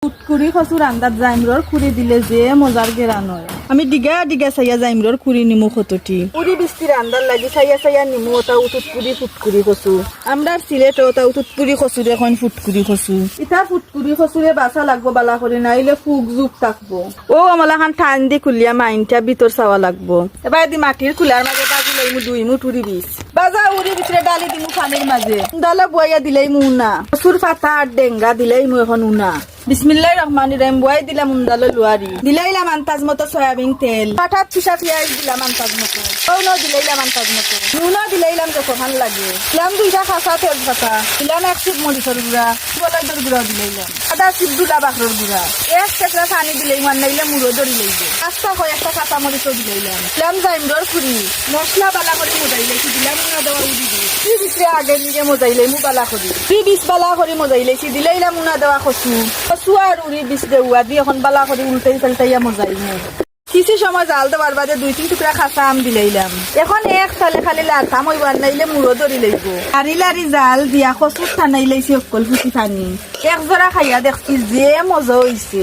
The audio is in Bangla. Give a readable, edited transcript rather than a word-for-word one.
কুড়ি খসুর আন্দাজ জাইমরর খুরি দিলে যে মজার গেরান হয়। আমি ডিগা ডিগা চাইয়া জাইমরর খুরি নিমু কতটি পুরি বিস্তির আন্দার লাগি চাইয়া চাইয়া নিমু ওটা উতুতপুরি ফুটকুরি খসু। আমরা সিলেট ওটা উতুতপুরি খসুর এখন ফুটকুরি খসু। ইটা ফুটকুরি খসুরে বাসা লাগবো বালা করে নাইলে ফুক জুক থাকবো। ও আমলা খান ঠান দি খুলিয়া মাইনটা ভিতর চাওয়া লাগবো। এবার দি মাটির কুলার মাঝে বাজি লাইমু 2 মুঠ উড়ি বিষ বাজা উড়ি ভিতরে ডালি দিমু পানির মাঝে ডালা বইয়া দিলেই মুনা কসুর পাতা আর ডেঙ্গা দিলেই মু এখন উনা। বিসমিল্লাহির রহমানির রহিম বয়াই দিলাম উন্দালো লুয়ারি দিলাইলাম আন্তাজ মতো সয়াবিন তেল পাঠাত পিসা পিয়াজ দিলাম আন্তাজ মতো কৌনো দিলাইলাম আন্তাজ মতো নুনও দিলাইলাম যতক্ষণ লাগে দিলাম 2টা খাসা তেল পাতা দিলাম 1 চিপ মরিচের গুঁড়া বলাইদর গুঁড়া দিলাইলাম আদা চিপ দুলা বাখরর গুঁড়া 1 টেকরা পানি দিলেই মান নাইলে মুড়ো ধরি লইবে আস্তা হয় একটা কাঁচা মরিচও দিলাইলাম দিলাম জাইমরর খুরি মশলা বালা করে মোজাইলে দিলাম না দেওয়া উদি দিই তুই ভিতরে আগে নিয়ে মোজাইলে মু বালা করি তুই বিষ বালা করে মোজাইলে দিলাইলাম উনা দেওয়া কচু কচু আর উড়ি বিষ দেওয়া দিয়ে এখন বালা করে উল্টাই পাল্টাইয়া মোজাই নে কিছু সময় জাল দেওয়ার বাদে 2-3 টুকরা খাসা আম দিলাইলাম এখন এক সালে খালি লাতাম ওই বানাইলে মুড়ো ধরি লইব লারি লারি জাল দিয়া কচুর টানাই লাইছি অকল ফুটি পানি এক জোড়া খাইয়া দেখছি যে মজা হইছে।